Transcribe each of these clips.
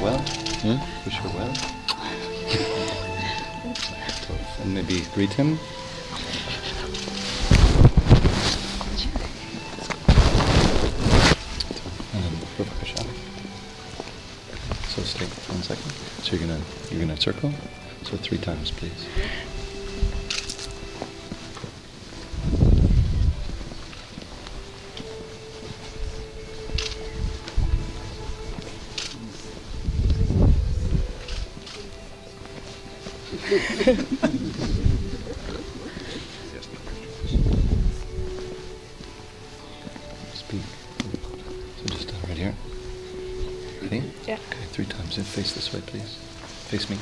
well. Wish her well. And maybe greet him. And then Bhavakasha. So stay 1 second. So you're gonna circle. So 3 times, please. Speak. So just right here. Ready? Yeah. Okay, 3 times. And face this way, please. Face me.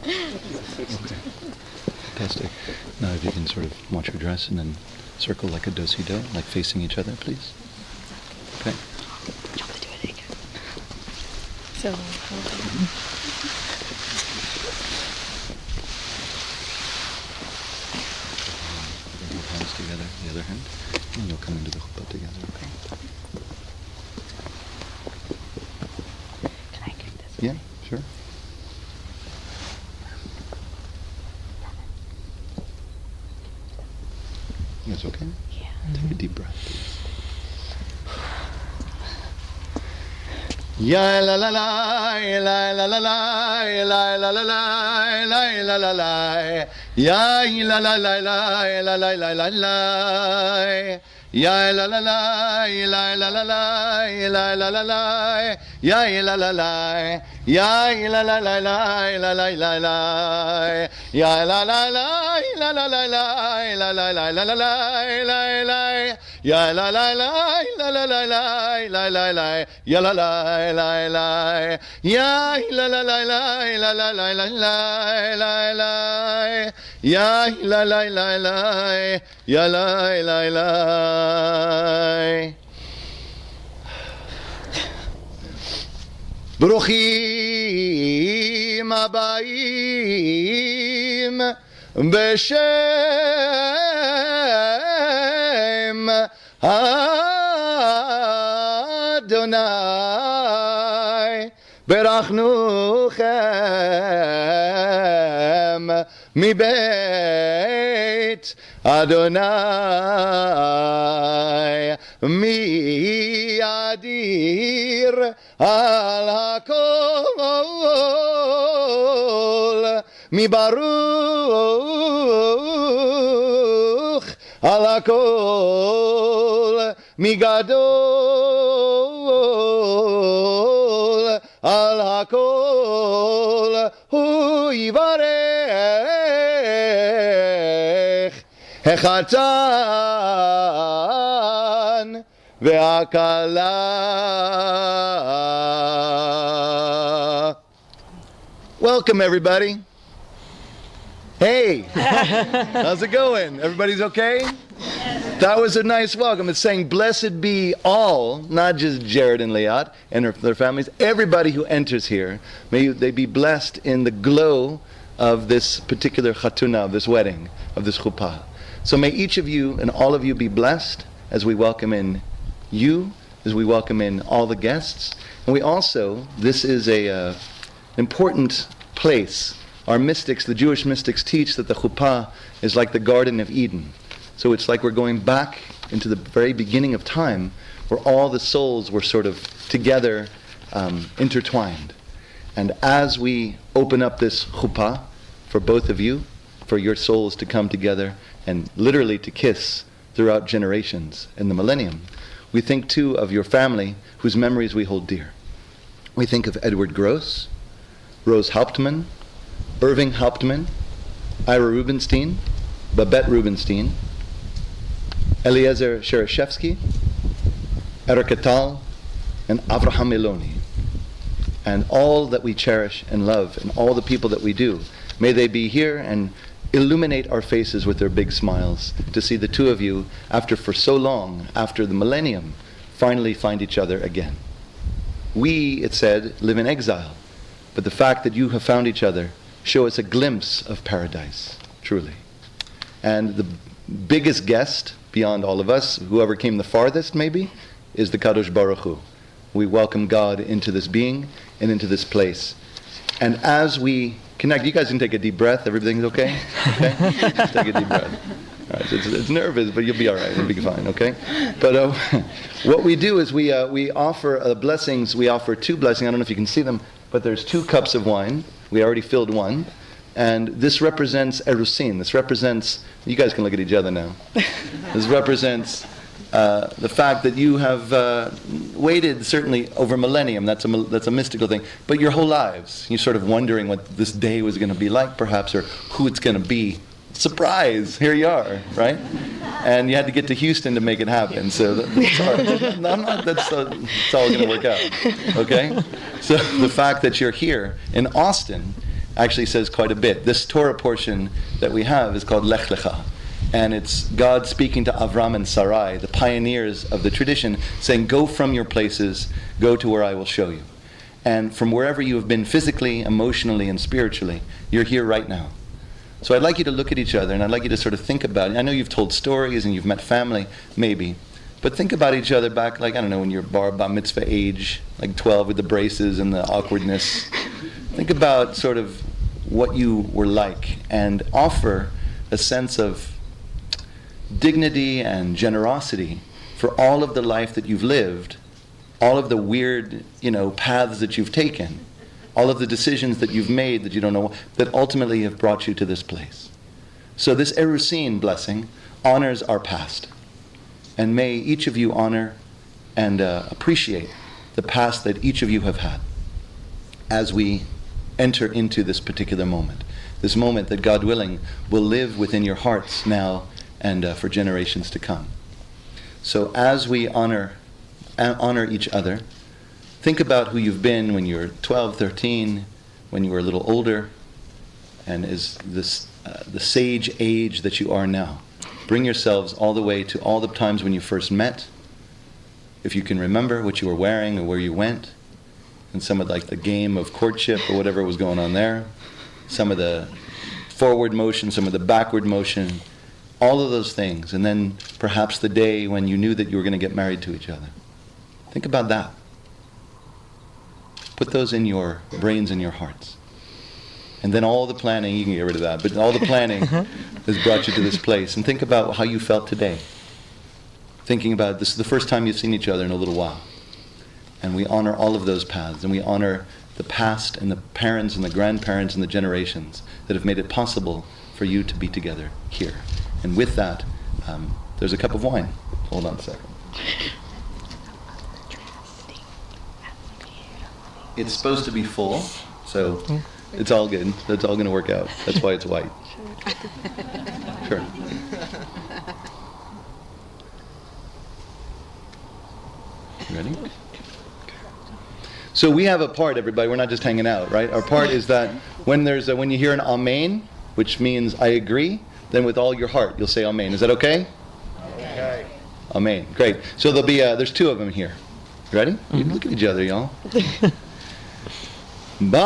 Okay. Fantastic. Now if you can sort of watch your dress and then circle like a do-si-do, like facing each other, please. Okay. Do you want to do it again? So, Both hands together, the other hand, and you'll come into the chuppah together, okay? can I get this? Yeah, sure. That's okay? Yeah. Take a deep breath, please. Ya la la la, la la la la, la la la la, la la la, ya la la la la, la la la la, ya la la la, la la la la, la la la la, ya la la la, ya la la la la, la la la la, ya la la la, la la la la, la la la la la, ya la la la, la la la la, la la la, ya la la la la, ya la la la la, la la la la la la, ya la la la la, ya la la la. ברוכים הבאים בשם אדוני ברכנוכם מבית אדוני מי אדיר על הכל מי ברוך על הכל מי גדול על הכל הוא יברך החתן והכלה. Welcome everybody. Hey, how's it going? Everybody's okay? That was a nice welcome. It's saying, blessed be all, not just Jared and Leyat and their families, everybody who enters here. May they be blessed in the glow of this particular chatuna, of this wedding, of this chuppah. So may each of you and all of you be blessed as we welcome in you, as we welcome in all the guests. And we also, this is a important place. Our mystics, the Jewish mystics, teach that the chuppah is like the Garden of Eden. So it's like we're going back into the very beginning of time where all the souls were sort of together, intertwined. And as we open up this chuppah for both of you, for your souls to come together and literally to kiss throughout generations in the millennium, we think too of your family whose memories we hold dear. We think of Edward Gross, Rose Hauptmann, Irving Hauptmann, Ira Rubinstein, Babette Rubinstein, Eliezer Shereshevsky, Erika Tal, and Avraham Meloni. And all that we cherish and love, and all the people that we do, may they be here and illuminate our faces with their big smiles, to see the two of you, for so long, after the millennium, finally find each other again. We, it said, live in exile, but the fact that you have found each other show us a glimpse of paradise, truly. And the biggest guest beyond all of us, whoever came the farthest maybe, is the Kadosh Baruch Hu. We welcome God into this being and into this place. And as we connect, you guys can take a deep breath. Everything's okay? Okay? Take a deep breath. All right, so it's nervous, but you'll be all right. You'll be fine, okay? But what we do is we offer blessings. We offer two blessings. I don't know if you can see them, but there's 2 cups of wine. We already filled one. And this represents erusin. This represents, you guys can look at each other now. This represents the fact that you have waited certainly over millennium. That's a mystical thing. But your whole lives, you're sort of wondering what this day was going to be like, perhaps, or who it's going to be. Surprise! Here you are, right? And you had to get to Houston to make it happen. So that's all going to work out. Okay? So the fact that you're here in Austin actually says quite a bit. This Torah portion that we have is called Lech Lecha. And it's God speaking to Avram and Sarai, the pioneers of the tradition, saying, go from your places, go to where I will show you. And from wherever you have been physically, emotionally, and spiritually, you're here right now. So I'd like you to look at each other, and I'd like you to sort of think about it. I know you've told stories and you've met family, maybe. But think about each other back, like, I don't know, when you're bar mitzvah age, like 12 with the braces and the awkwardness. Think about sort of what you were like and offer a sense of dignity and generosity for all of the life that you've lived, all of the weird, paths that you've taken, all of the decisions that you've made that you don't know, that ultimately have brought you to this place. So this Erusin blessing honors our past. And may each of you honor and appreciate the past that each of you have had as we enter into this particular moment. This moment that, God willing, will live within your hearts now and for generations to come. So as we honor each other, think about who you've been when you were 12, 13, when you were a little older, and is this the sage age that you are now. Bring yourselves all the way to all the times when you first met, if you can remember what you were wearing or where you went, and some of the game of courtship or whatever was going on there, some of the forward motion, some of the backward motion, all of those things, and then perhaps the day when you knew that you were going to get married to each other. Think about that. Put those in your brains and your hearts. And then all the planning, you can get rid of that, but all the planning has brought you to this place. And think about how you felt today. Thinking about this is the first time you've seen each other in a little while. And we honor all of those paths, and we honor the past and the parents and the grandparents and the generations that have made it possible for you to be together here. And with that, there's a cup of wine. Hold on a second. It's supposed to be full, so it's all good. That's all going to work out. That's why it's white. Sure. You ready? So we have a part, everybody. We're not just hanging out, right? Our part is that when you hear an amen, which means I agree, then with all your heart you'll say amen. Is that okay? Okay. Amen. Great. So there's 2 of them here. You ready? You look at each other, y'all. Baruch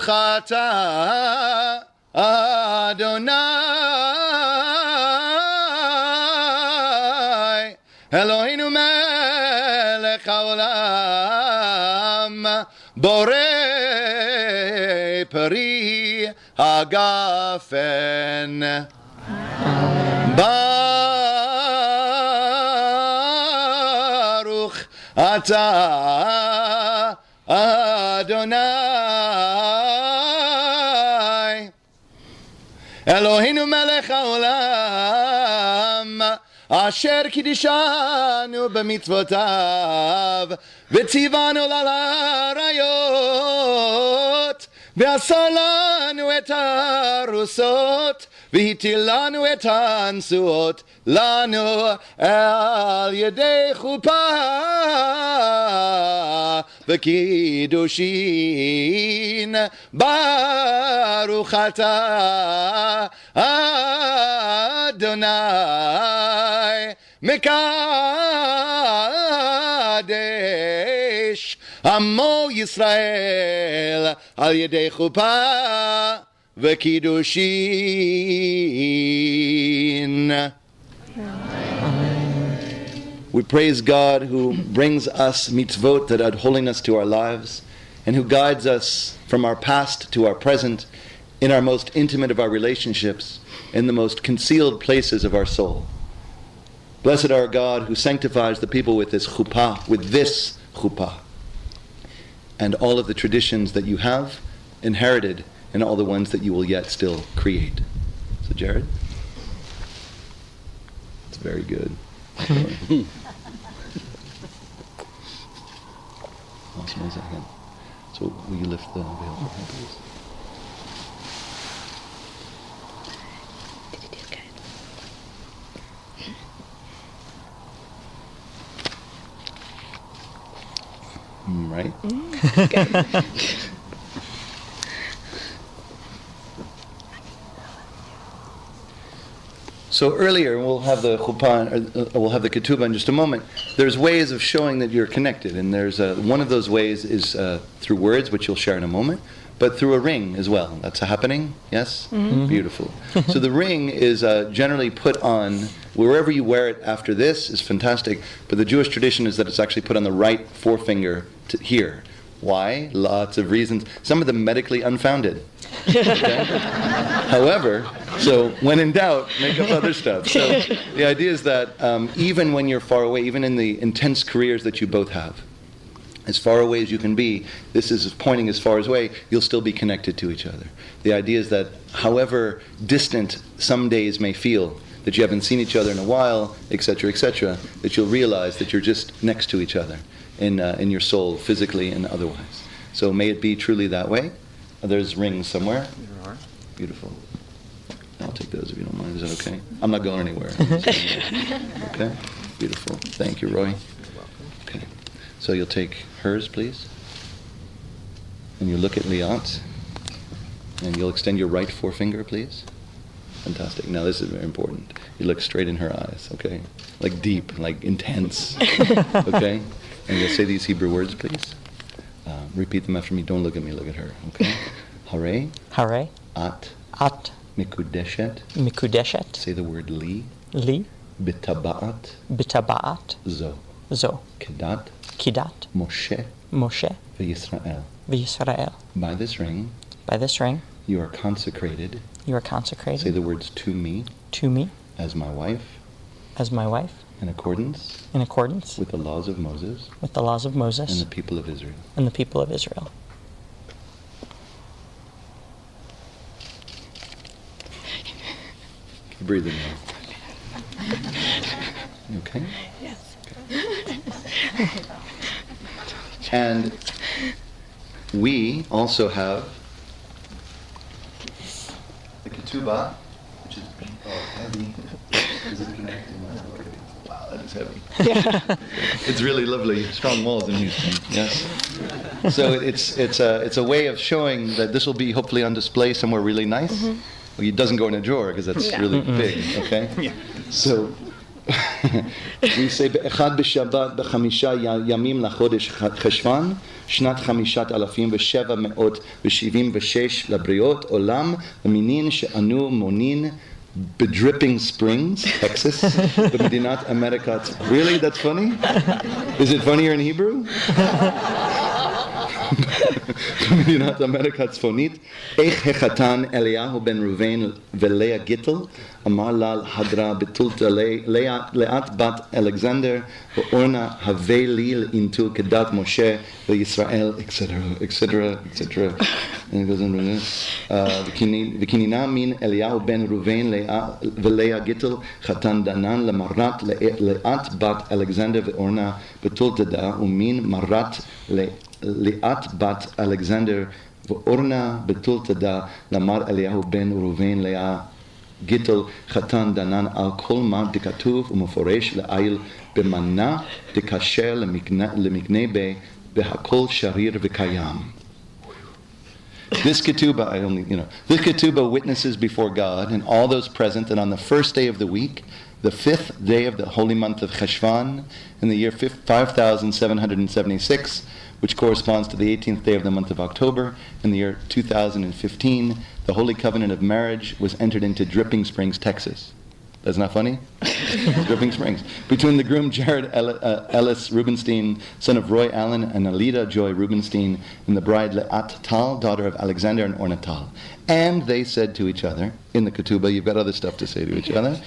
atah Adonai Eloheinu melech haolam borei peri hagafen Baruch atah Adonai Eloheinu melech haolam asher kidishanu b'mitzvotav v'tzivanu la'arayot ועשה לנו את הארוסות, והטיל לנו את הנשואות, לנו על ידי חופה וקידושין. ברוך אתה אדוני מקדש עמו ישראל על ידי חופה וקידושין. We praise God who brings us mitzvot that add holiness to our lives and who guides us from our past to our present in our most intimate of our relationships, in the most concealed places of our soul. Blessed our God who sanctifies the people with this chuppah, and all of the traditions that you have inherited and all the ones that you will yet still create. So Jared? It's very good. Awesome, 1 second. So will you lift the veil for him, please? Did you do good? Right? Good. So earlier, we'll have the chuppah, we'll have the ketubah in just a moment. There's ways of showing that you're connected, and there's one of those ways is through words, which you'll share in a moment, but through a ring as well. That's happening, yes? Mm-hmm. Beautiful. So the ring is generally put on, wherever you wear it after this is fantastic, but the Jewish tradition is that it's actually put on the right forefinger here. Why? Lots of reasons. Some of them medically unfounded. Okay? However, so when in doubt, make up other stuff. So the idea is that even when you're far away, even in the intense careers that you both have, as far away as you can be, this is pointing as far away, you'll still be connected to each other. The idea is that however distant some days may feel, that you haven't seen each other in a while, etc., that you'll realize that you're just next to each other in your soul, physically and otherwise. So may it be truly that way. There's rings somewhere. There are. Beautiful. I'll take those if you don't mind. Is that okay? I'm not going anywhere. Okay? Beautiful. Thank you, Roy. You're welcome. Okay. So you'll take hers, please. And you look at Leyat. And you'll extend your right forefinger, please. Fantastic. Now this is very important. You look straight in her eyes, okay? Like deep, like intense. Okay? And you'll say these Hebrew words, please. Repeat them after me. Don't look at me, look at her. Okay? Hare. Hare. At. At. Mikudeshet. Mikudeshet. Say the word li. Li. Bitaba'at. Bitaba'at. Zo. Zo. Kedat. Kidat. Moshe. Moshe. V'Yisrael. V'Yisrael. By this ring, By this ring, you are consecrated. you are Say consecrated the words to me to me as my wife as my wife in accordance in accordance with the laws of Moses with the laws of and Moses the people of Israel. and the people of Israel. Keep breathing now. You okay? Yes. And we also have the ketubah, which is heavy. Is it connected? Okay. Wow, that is heavy. It's really lovely. Strong walls in Houston. Yes. So it's a way of showing that this will be hopefully on display somewhere really nice. Mm-hmm. Well, it doesn't go in a drawer because that's really big. Okay. Yeah. So. We say באחד בשבת בחמישה ימים לחודש חשוון שנת 5,776 לבריות עולם במינין שאנו מונין bedripping springs, Texas, במדינת אמריקה. Really? That's funny? Is it funnier in Hebrew? במדינת אמריקה הצפונית, איך החתן אליהו בן ראובן ולאה גיטל אמר לה הדרה בתולת לאת בת אלכסנדר ואורנה הווה לי לאינטו כדת משה וישראל, etc. וקנינה מן אליהו בן ראובן ולאה גיטל חתן דנן למרת לאת בת אלכסנדר ואורנה בתולת ומין מרת לאת בת אלכסנדר ואורנה בתול תדה למר אליהו בן ראובן לאה גיטל חתן דנן על כל מה דכתוב ומפורש לעיל במנה דכשר למקנה בהכל שריר וקיים. This ketubah, this ketubah witnesses before God and all those present that on the first day of the week, the 5th day of the holy month of Cheshvan, in the year 5776, which corresponds to the 18th day of the month of October, in the year 2015, the Holy Covenant of Marriage was entered into Dripping Springs, Texas. That's not funny? Dripping Springs. Between the groom Jared Ellis Rubenstein, son of Roy Allen and Alida Joy Rubenstein, and the bride Leyat Tal, daughter of Alexander and Orna Tal. And they said to each other, in the ketubah, you've got other stuff to say to each other,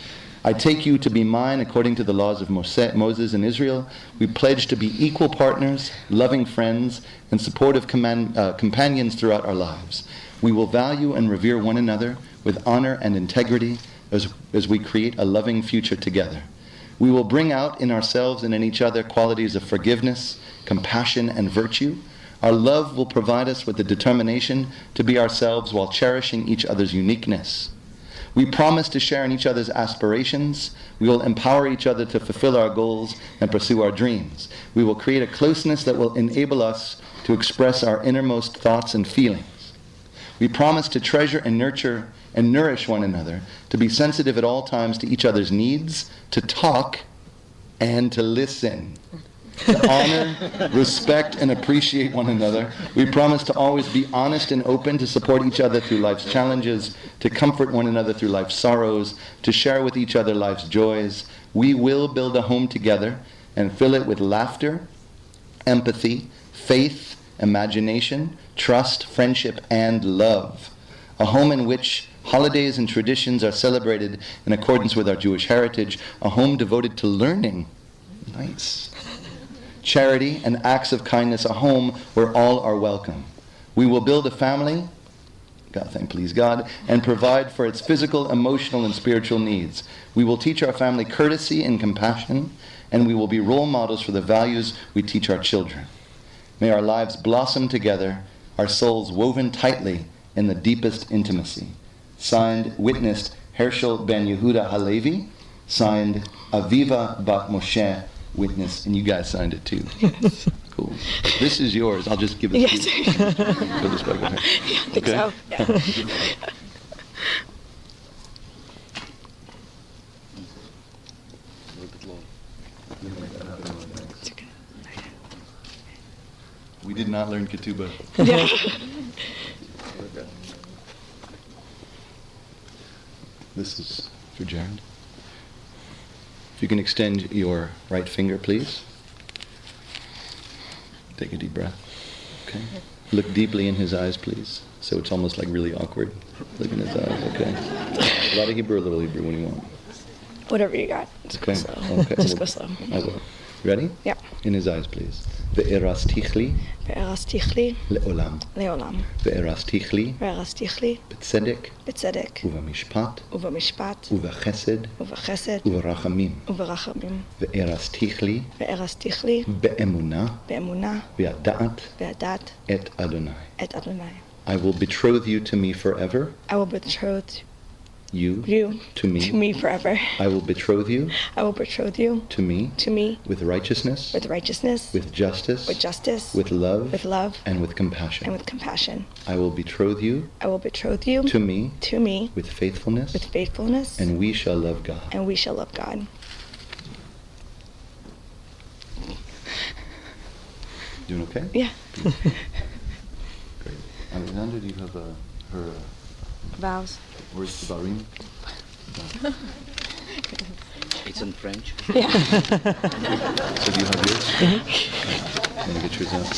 I take you to be mine according to the laws of Moses and Israel. We pledge to be equal partners, loving friends, and supportive companions throughout our lives. We will value and revere one another with honor and integrity as we create a loving future together. We will bring out in ourselves and in each other qualities of forgiveness, compassion, and virtue. Our love will provide us with the determination to be ourselves while cherishing each other's uniqueness. We promise to share in each other's aspirations. We will empower each other to fulfill our goals and pursue our dreams. We will create a closeness that will enable us to express our innermost thoughts and feelings. We promise to treasure and nurture and nourish one another, to be sensitive at all times to each other's needs, to talk and to listen, to honor, respect, and appreciate one another. We promise to always be honest and open, to support each other through life's challenges, to comfort one another through life's sorrows, to share with each other life's joys. We will build a home together and fill it with laughter, empathy, faith, imagination, trust, friendship, and love. A home in which holidays and traditions are celebrated in accordance with our Jewish heritage. A home devoted to learning. Nice. Charity and acts of kindness. A home where all are welcome. We will build a family, please God, and provide for its physical, emotional, and spiritual needs. We will teach our family courtesy and compassion, and we will be role models for the values we teach our children. May our lives blossom together, our souls woven tightly in the deepest intimacy. Signed, witnessed, Herschel Ben Yehuda Halevi. Signed, Aviva Bat Moshe, witness, and you guys signed it too. Yes. Cool. This is yours. I'll just give it to you. Go this way, go ahead. I think so. Yeah. We did not learn ketubah. Yeah. This is for Jared. If you can extend your right finger, please. Take a deep breath. Okay. Look deeply in his eyes, please. So it's almost like really awkward. Look in his eyes, okay? A lot of Hebrew, a little Hebrew, when you want. Whatever you got. Just go slow. Okay. Just go slow. I will. Ready? Yeah. In his eyes, please. Ve'erastich li וארסתיך לי le'olam. לעולם. Ve'erastich li וארסתיך לי b'tzedek בצדק ובמשפט ובמשפט ובחסד ובחסד וברחמים. וברחמים. וארסתיך לי וארסתיך לי באמונה באמונה וידעת וידעת את אדוני. את אדוני. I will betroth you to me forever. I will betroth You you to me. forever. I will betroth you I will betroth you to me with righteousness, with righteousness, with justice, with love, and with compassion. and with compassion. I will betroth you I will betroth you to me with faithfulness, and we shall love God. and we shall love God. Doing okay? Yeah. Great. Alexander, do you have her Vows. words to Barim? It's in French. Yeah. So do you have yours? Let me get yours out.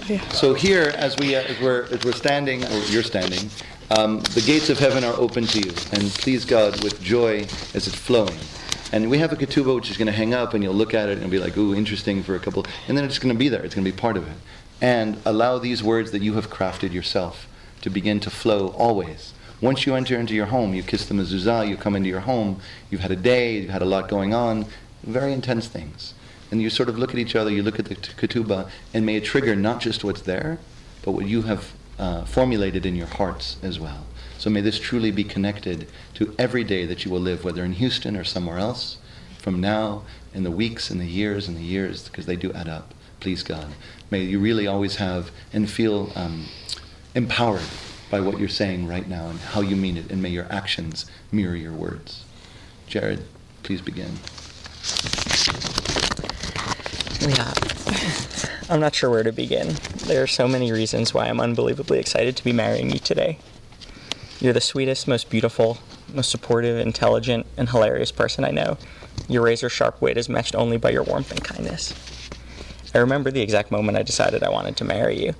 Yeah. So here, as we're standing, or you're standing, the gates of heaven are open to you, and please God with joy as it's flowing. And we have a ketubah which is going to hang up, and you'll look at it and be like, ooh, interesting for a couple, and then it's going to be there. It's going to be part of it. And allow these words that you have crafted yourself to begin to flow always. Once you enter into your home, you kiss the mezuzah, you come into your home, you've had a day, you've had a lot going on, very intense things. And you sort of look at each other, you look at the ketubah, and may it trigger not just what's there, but what you have formulated in your hearts as well. So may this truly be connected to every day that you will live, whether in Houston or somewhere else, from now, in the weeks and the years, because they do add up, please God. May you really always have and feel empowered by what you're saying right now and how you mean it, and may your actions mirror your words. Jared, please begin. Leyat, I'm not sure where to begin. There are so many reasons why I'm unbelievably excited to be marrying you today. You're the sweetest, most beautiful, most supportive, intelligent, and hilarious person I know. Your razor-sharp wit is matched only by your warmth and kindness. I remember the exact moment I decided I wanted to marry you. It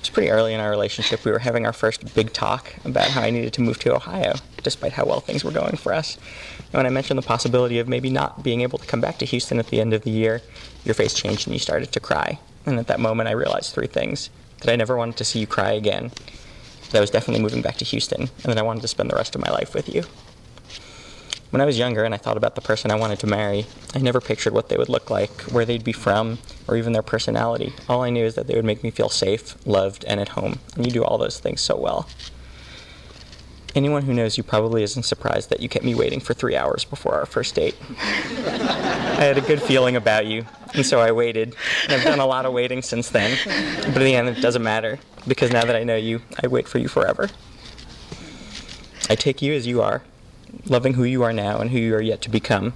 was pretty early in our relationship. We were having our first big talk about how I needed to move to Ohio, despite how well things were going for us. And when I mentioned the possibility of maybe not being able to come back to Houston at the end of the year, your face changed and you started to cry. And at that moment, I realized 3 things. That I never wanted to see you cry again. That I was definitely moving back to Houston, and that I wanted to spend the rest of my life with you. When I was younger and I thought about the person I wanted to marry, I never pictured what they would look like, where they'd be from, or even their personality. All I knew is that they would make me feel safe, loved, and at home, and you do all those things so well. Anyone who knows you probably isn't surprised that you kept me waiting for 3 hours before our first date. I had a good feeling about you, and so I waited. And I've done a lot of waiting since then, but in the end it doesn't matter, because now that I know you, I wait for you forever. I take you as you are, loving who you are now and who you are yet to become.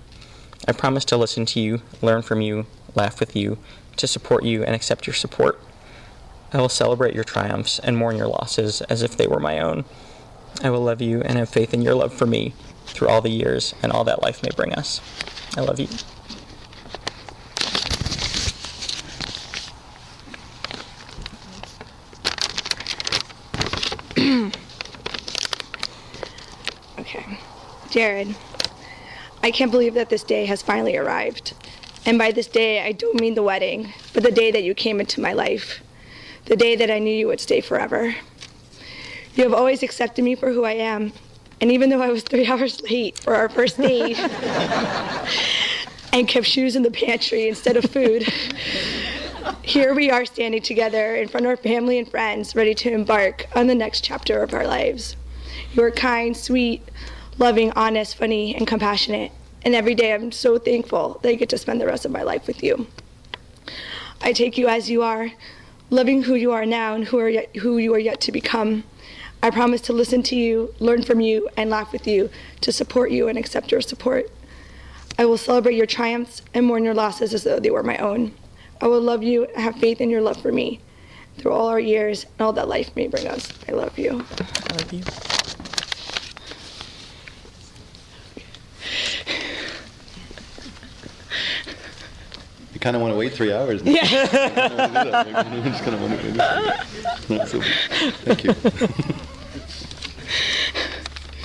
I promise to listen to you, learn from you, laugh with you, to support you and accept your support. I will celebrate your triumphs and mourn your losses as if they were my own. I will love you and have faith in your love for me through all the years and all that life may bring us. I love you. Okay. Jared, I can't believe that this day has finally arrived. And by this day, I don't mean the wedding, but the day that you came into my life. The day that I knew you would stay forever. You have always accepted me for who I am. And even though I was 3 hours late for our first date and kept shoes in the pantry instead of food, here we are standing together in front of our family and friends, ready to embark on the next chapter of our lives. You are kind, sweet, loving, honest, funny, and compassionate. And every day I'm so thankful that I get to spend the rest of my life with you. I take you as you are, loving who you are now and who you are yet to become. I promise to listen to you, learn from you, and laugh with you, to support you and accept your support. I will celebrate your triumphs and mourn your losses as though they were my own. I will love you and have faith in your love for me through all our years and all that life may bring us. I love you. I love you. You kind of want to wait 3 hours. Yeah. I just kind of want to do that. Not so bad. Thank you.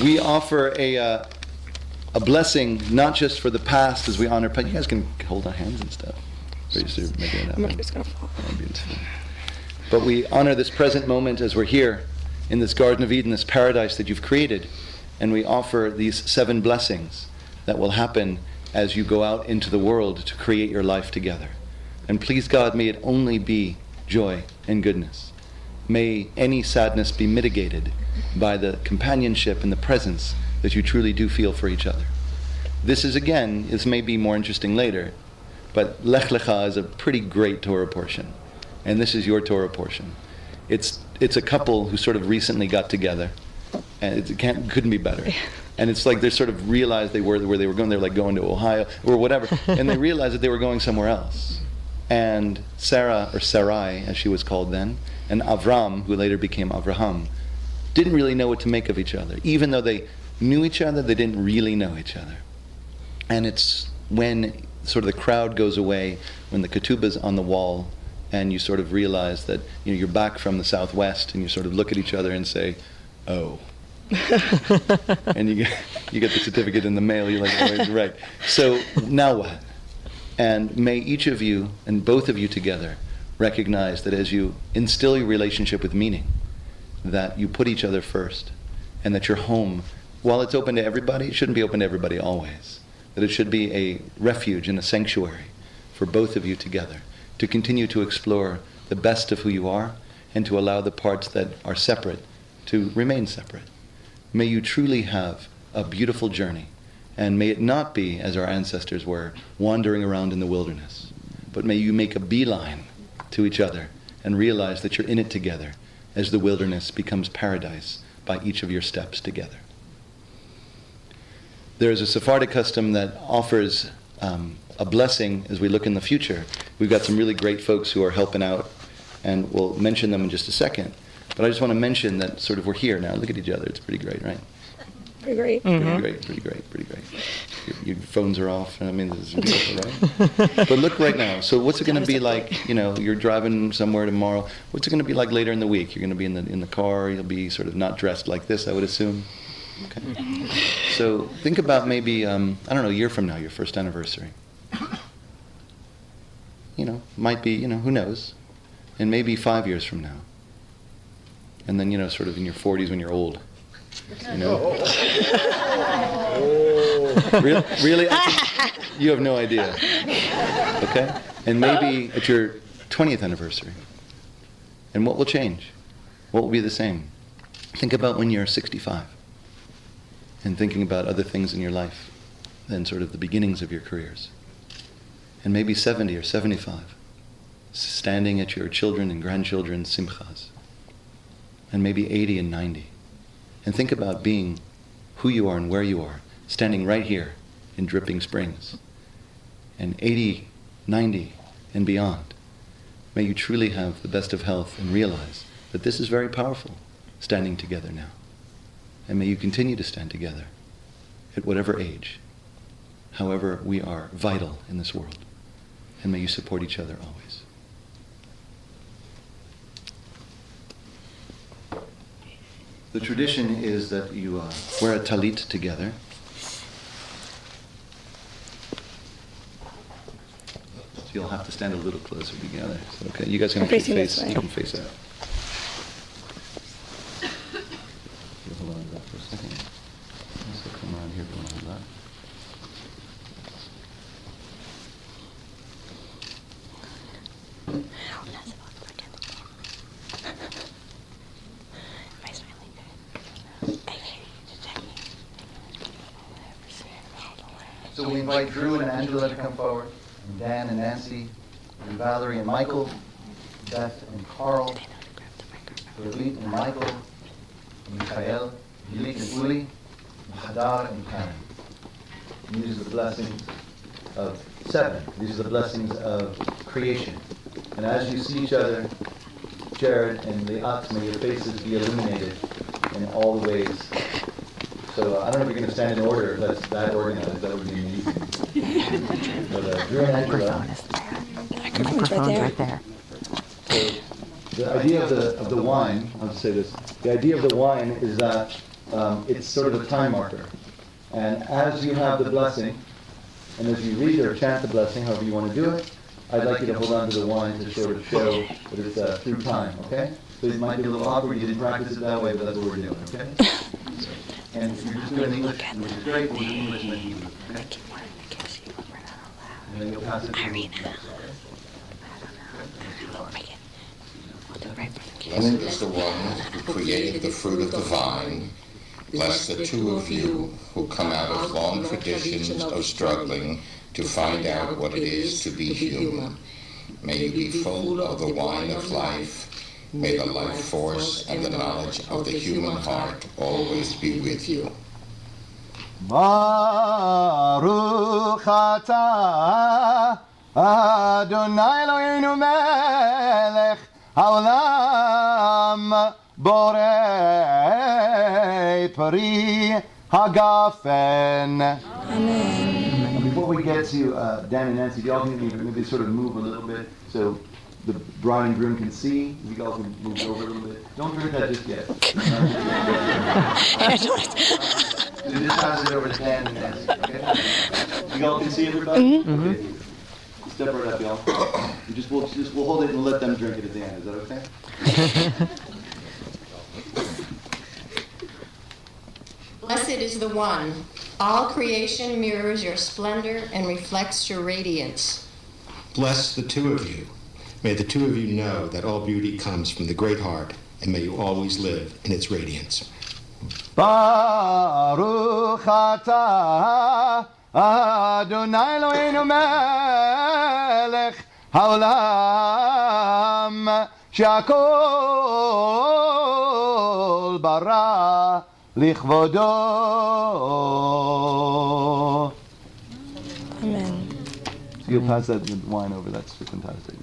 We offer a blessing, not just for the past as we honor, but you guys can hold our hands and stuff. I'm just going to fall. But we honor this present moment as we're here in this Garden of Eden, this paradise that you've created, and we offer these 7 blessings that will happen as you go out into the world to create your life together. And please God, may it only be joy and goodness. May any sadness be mitigated by the companionship and the presence that you truly do feel for each other. This may be more interesting later, but Lech Lecha is a pretty great Torah portion. And this is your Torah portion. It's a couple who sort of recently got together, and it couldn't be better. And it's like they sort of realized where they were going. They were like going to Ohio or whatever, and they realized that they were going somewhere else. And Sarah, or Sarai, as she was called then, and Avram, who later became Avraham, didn't really know what to make of each other. Even though they knew each other, they didn't really know each other. And it's when sort of the crowd goes away, when the ketubah's on the wall, and you sort of realize that you're back from the Southwest, and you sort of look at each other and say, "Oh." And you get the certificate in the mail. You're like, "Oh, you're right." So now what? And may each of you and both of you together recognize that as you instill your relationship with meaning, that you put each other first, and that your home, while it's open to everybody, it shouldn't be open to everybody always. That it should be a refuge and a sanctuary for both of you together to continue to explore the best of who you are and to allow the parts that are separate to remain separate. May you truly have a beautiful journey, and may it not be, as our ancestors were, wandering around in the wilderness, but may you make a beeline to each other and realize that you're in it together as the wilderness becomes paradise by each of your steps together. There is a Sephardic custom that offers a blessing as we look in the future. We've got some really great folks who are helping out, and we'll mention them in just a second. But I just want to mention that sort of we're here now. Look at each other. It's pretty great, right? Pretty great. Pretty great. Your phones are off. I mean, this is beautiful, right? But look right now. So what's it going to be like, you're driving somewhere tomorrow. What's it going to be like later in the week? You're going to be in the car. You'll be sort of not dressed like this, I would assume. Okay. So think about maybe, I don't know, a year from now, your first anniversary. Might be, who knows. And maybe 5 years from now. And then, sort of in your 40s when you're old. Really? You have no idea. Okay? And maybe at your 20th anniversary. And what will change? What will be the same? Think about when you're 65. And thinking about other things in your life than sort of the beginnings of your careers. And maybe 70 or 75. Standing at your children and grandchildren's simchas. And maybe 80 and 90. And think about being who you are and where you are, standing right here in Dripping Springs. And 80, 90, and beyond. May you truly have the best of health and realize that this is very powerful, standing together now. And may you continue to stand together at whatever age, however we are vital in this world. And may you support each other always. The tradition is that you wear a talit together. So you'll have to stand a little closer together. So, okay, you guys can actually face. You can face out. Hold on to that for a second. So come around here, hold that. So we invite Drew and Angela to come forward, and Dan and Nancy, and Valerie and Michael, Beth and Carl, Ravit and Michael, and Michael, Yilik and Uli, and Hadar and Karen. And these are the blessings of 7. These are the blessings of creation. And as you see each other, Jared and Leyat, may your faces be illuminated in all the ways. So I don't know if you're going to stand in order, if that's that organized, that would be amazing. But Drew and Angela. Microphone's right there. So the idea of the wine, I'll just say this, the idea of the wine is that it's sort of a time marker. And as you have the blessing, and as you read or chant the blessing, however you want to do it, I'd like you to hold on to the wine to sort of show that it's through time, okay? So it might be a little awkward, you didn't practice it that way, but that's what we're doing, okay? And you're just doing English, which is great, we'll do English and then Hebrew, okay? And then you'll pass it to me. Blessed is the one who created the fruit of the vine. Bless the two of you who come out of long traditions of struggling to find out what it is to be human. May you be full of the wine of life. May the life force and the knowledge of the human heart always be with you. Baruch atah Adonai Eloheinu melech haolam borei peri hagafen. Amen. And before we get to Dan and Nancy, if y'all can maybe sort of move a little bit so the bride and groom can see. If you all can move over a little bit. Don't drink that just yet. So just pass it over to Dan and Nancy, okay? You all can see everybody? Mm-hmm. Okay. Step right up, y'all. We'll hold it and let them drink it at the end. Is that okay? Blessed is the one. All creation mirrors your splendor and reflects your radiance. Bless the two of you. May the two of you know that all beauty comes from the great heart, and may you always live in its radiance. Baruch atah Adonai Eloheinu melech haolam she'akol bara lichvodo. Amen. You'll pass that wine over. That's fantastic.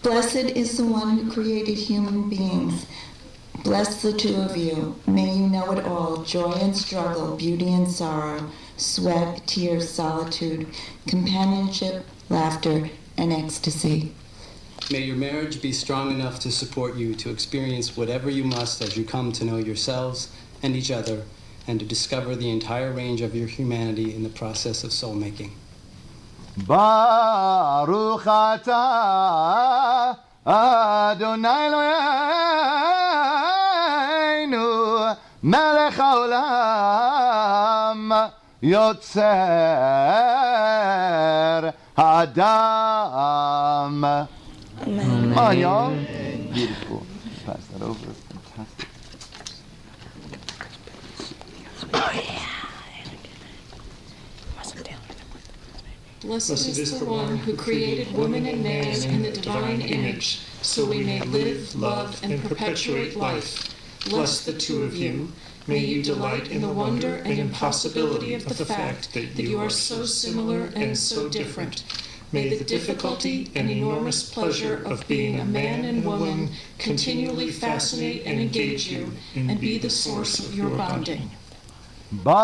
Blessed is the one who created human beings. Bless the two of you. May you know it all, joy and struggle, beauty and sorrow, sweat, tears, solitude, companionship, laughter, and ecstasy. May your marriage be strong enough to support you to experience whatever you must as you come to know yourselves and each other, and to discover the entire range of your humanity in the process of soul making. Baruch atah Adonai Eloheinu melech haolam yotzer ha'adam. Amen. Come on, y'all. Beautiful. Pass that over. Fantastic. Blessed is the one who created woman and man in the divine image, so we may live, love, and perpetuate life. Bless the two of you. May you delight in the wonder and impossibility of the fact that you are so similar and so different. May the difficulty and enormous pleasure of being a man and woman continually fascinate and engage you and be the source of your bonding. Baruch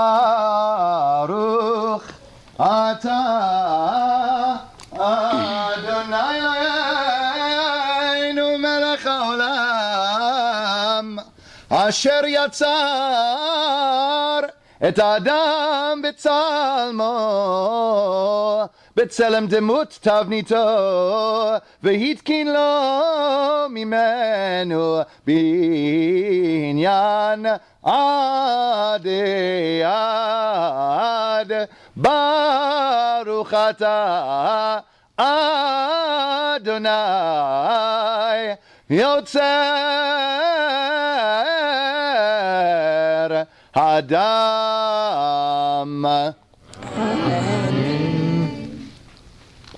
atah Adonai Eloheinu melech haolam asher yatzar et האדם בצלמו בצלם דמות תבניתו והתקין לו ממנו בניין עד עד ברוך אתה אדוני יוצר האדם.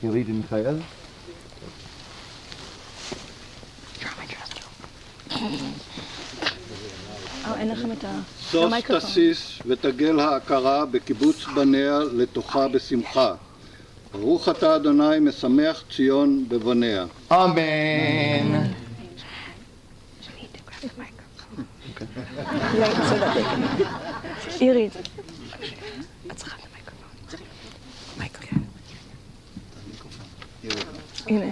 יוריד מיכאל. אין לכם את שוש המיקרופון. תסיס ותגל ההכרה בקיבוץ בניה לתוכה בשמחה. ברוך אתה אדוני משמח ציון בבניה. אמן. Wait, so that they can... עירית. את צריכה את המיקרופון. הנה.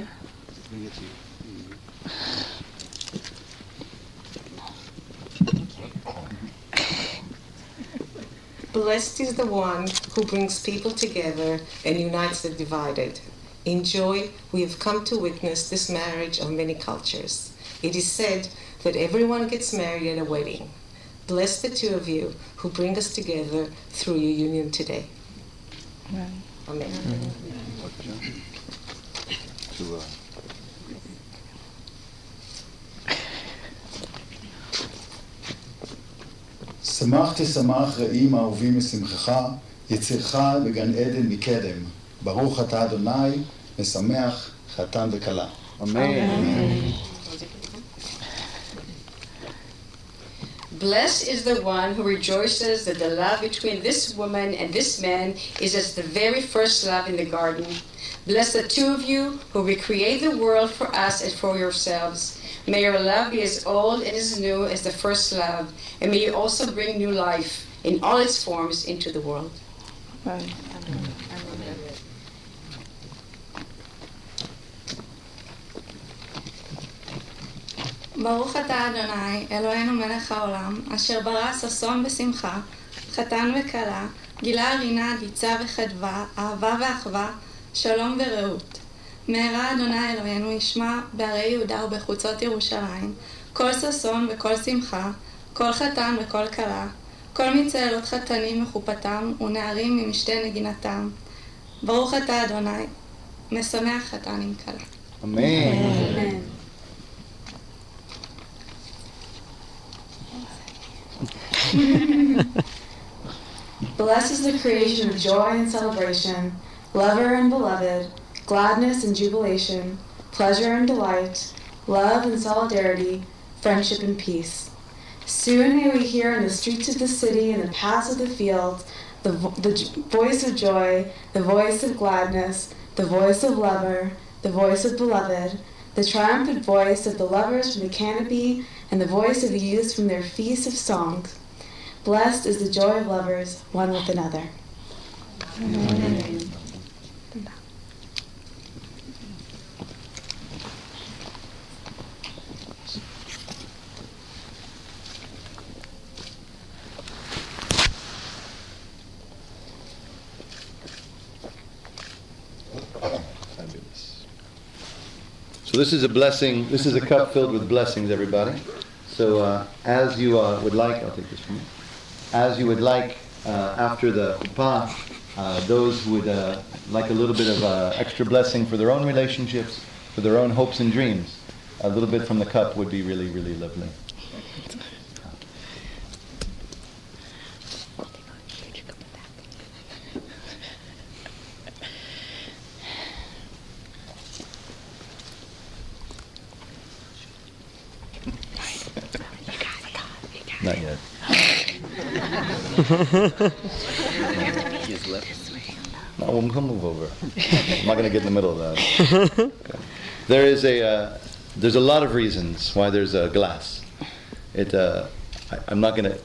Blessed is the one who brings people together and unites the divided. In joy, we have come to witness this marriage of many cultures. It is said that everyone gets married at a wedding. Bless the two of you who bring us together through your union today. Amen. שמח תשמח רעים אהובים משמחך, יצירך בגן עדן מקדם. ברוך אתה אדוני, משמח חתן וכלה. אמן. Blessed is the one who rejoices that the love between this woman and this man is as the very first love in the garden. Bless the two of you who recreate the world for us and for yourselves. May your love be as old and as new as the first love, and may you also bring new life in all its forms into the world. Amen. ברוך אתה אדוני, אלוהינו מלך העולם, אשר ברא ששון בשמחה, חתן וכלה, גילה רינה, דיצה וחדווה, אהבה ואחווה, שלום ורעות. מהרה אדוני אלוהינו ישמע בערי יהודה ובחוצות ירושלים, כל ששון וכל שמחה, כל חתן וכל כלה, כל מצאלות חתנים מחופתם ונערים ממשתה נגינתם. ברוך אתה אדוני, משמח חתן עם כלה. Amen. Blessed is the creation of joy and celebration, lover and beloved, gladness and jubilation, pleasure and delight, love and solidarity, friendship and peace. Soon may we hear in the streets of the city and the paths of the fields the voice of joy, the voice of gladness, the voice of lover, the voice of beloved, the triumphant voice of the lovers from the canopy, and the voice of the youths from their feasts of songs. Blessed is the joy of lovers, one with another. Amen. So this is a blessing. This is a cup filled with blessings, everybody. So as you would like, I'll take this from you. As you would like, after the chuppah, those who would like a little bit of extra blessing for their own relationships, for their own hopes and dreams, a little bit from the cup would be really, really lovely. Not yet. No, we'll move over. I'm not going to get in the middle of that. Okay. There's a lot of reasons why there's a glass. I'm not going to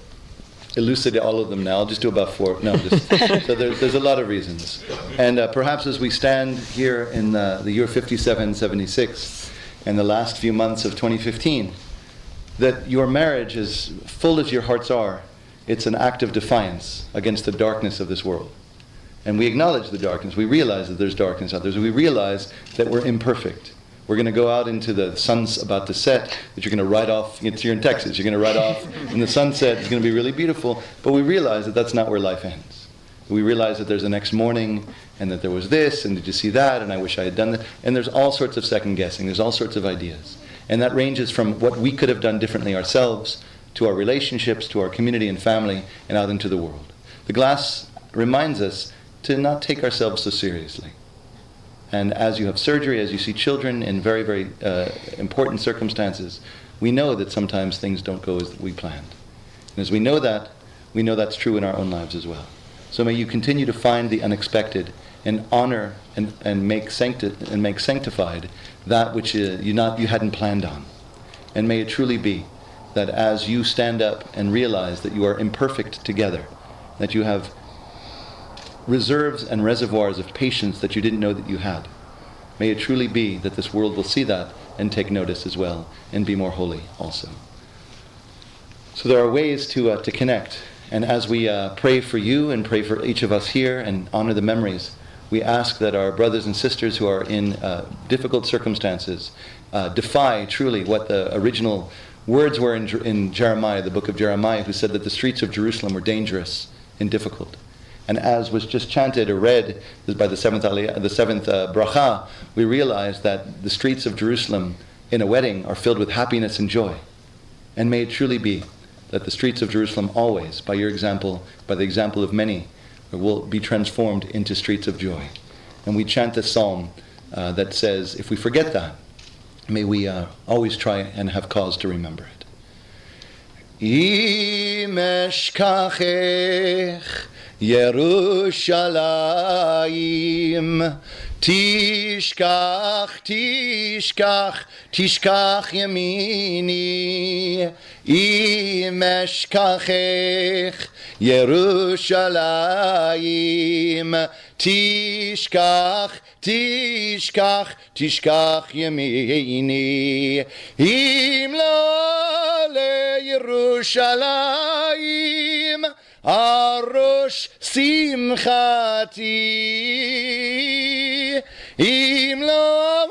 elucidate all of them now. I'll just do about 4. No, so there's a lot of reasons. And perhaps as we stand here in the year 5776 and the last few months of 2015, that your marriage, as full as your hearts are, it's an act of defiance against the darkness of this world. And we acknowledge the darkness. We realize that there's darkness out there. We realize that we're imperfect. We're going to go out into the sun's about to set, that you're going to ride off. You're in Texas. You're going to ride off in the sunset. It's going to be really beautiful. But we realize that that's not where life ends. We realize that there's a next morning, and that there was this, and did you see that, and I wish I had done that. And there's all sorts of second guessing. There's all sorts of ideas. And that ranges from what we could have done differently ourselves, to our relationships, to our community and family, and out into the world. The glass reminds us to not take ourselves so seriously. And as you have surgery, as you see children in very, very important circumstances, we know that sometimes things don't go as we planned. And as we know that's true in our own lives as well. So may you continue to find the unexpected and honor and make sanctified that which you hadn't planned on. And may it truly be that as you stand up and realize that you are imperfect together, that you have reserves and reservoirs of patience that you didn't know that you had, may it truly be that this world will see that and take notice as well and be more holy also. So there are ways to connect. And as we pray for you and pray for each of us here and honor the memories, we ask that our brothers and sisters who are in difficult circumstances defy truly what the original words were in Jeremiah, the book of Jeremiah, who said that the streets of Jerusalem were dangerous and difficult. And as was just chanted or read by the seventh bracha, we realize that the streets of Jerusalem in a wedding are filled with happiness and joy. And may it truly be that the streets of Jerusalem always, by your example, by the example of many, will be transformed into streets of joy. And we chant this psalm that says, if we forget that, may we always try and have cause to remember it. Im eshkachech Yerushalayim tishkach yamini im eshkachech Yerushalayim tishkach yamini im lo Yerushalayim arosh simchati im lo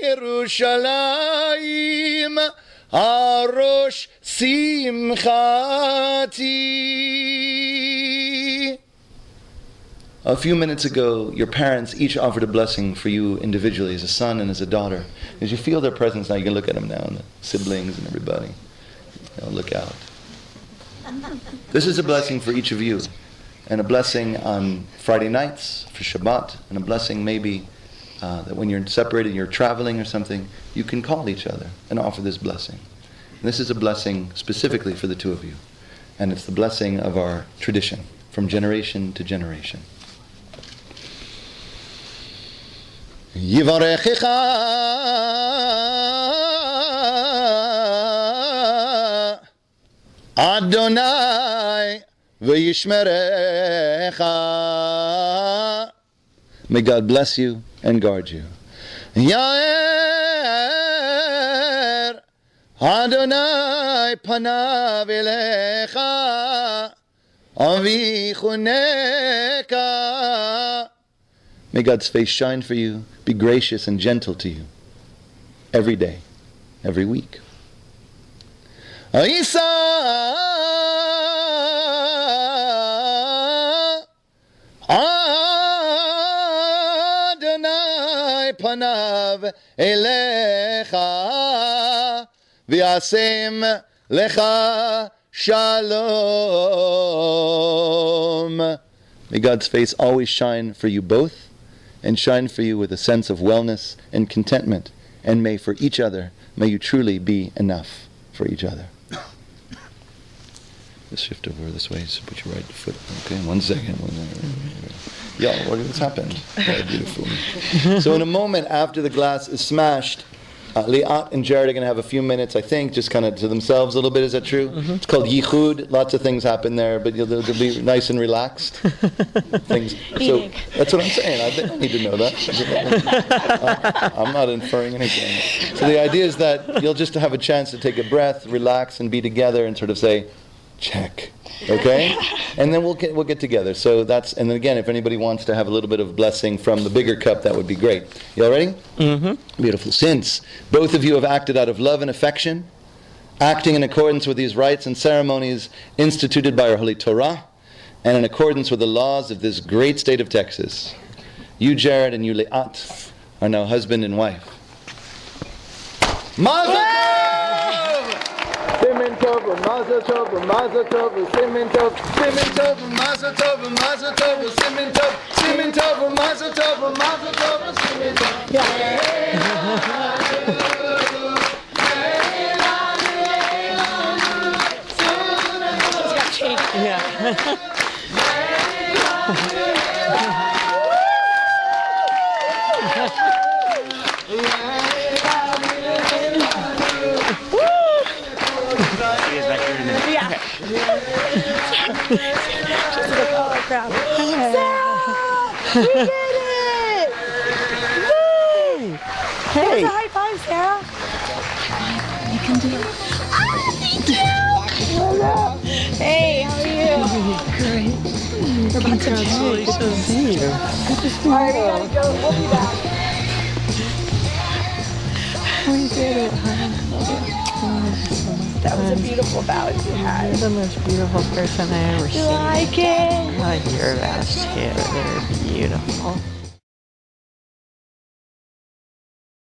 Yerushalayim arosh simchati. A few minutes ago, your parents each offered a blessing for you individually, as a son and as a daughter. As you feel their presence now, you can look at them now, and the siblings and everybody. Look out. This is a blessing for each of you, and a blessing on Friday nights for Shabbat, and a blessing maybe that when you're separated, you're traveling or something, you can call each other and offer this blessing. And this is a blessing specifically for the two of you, and it's the blessing of our tradition from generation to generation. Yivarechecha Adonai v'yishmerecha. May God bless you and guard you. Yair Adonai panav elecha avichuneka. May God's face shine for you, be gracious and gentle to you, every day, every week. Isa Adonai panav elecha v'yasem lecha shalom. May God's face always shine for you both, and shine for you with a sense of wellness and contentment, and may for each other, may you truly be enough for each other. Let's shift over this way, so put your right foot. Okay, 1 second. Yo, what's happened? Very beautiful. So in a moment after the glass is smashed, Leyat and Jared are going to have a few minutes, I think, just kind of to themselves a little bit. Is that true? Mm-hmm. It's called Yichud. Lots of things happen there, but they'll be nice and relaxed. Things. So that's what I'm saying. I don't need to know that. I'm not inferring anything. So the idea is that you'll just have a chance to take a breath, relax, and be together, and sort of say, check. Okay? And then we'll get together. So that's, and then again, if anybody wants to have a little bit of blessing from the bigger cup, that would be great. You all ready? Mm-hmm. Beautiful. Since both of you have acted out of love and affection, acting in accordance with these rites and ceremonies instituted by our Holy Torah, and in accordance with the laws of this great state of Texas, you, Jared, and you, Leyat, are now husband and wife. Mazel tov! Simin tov, mazel tov, mazel tov, simin tov, simin tov, mazel tov, mazel tov, simin tov, simin tov, mazel tov, mazel tov, simin tov. Yeah. She's like, oh crap. Sarah! We did it! Woo! Hey! Give us a high five, Sarah. You can do it. Oh, thank you! Hey, how are you? Great. We're about to Congratulations. See you. Alright, we gotta go. We'll be back. We did it, huh? That was a beautiful vow you had. You're the most beautiful person I ever seen. You like it? I love your vows too. They're beautiful.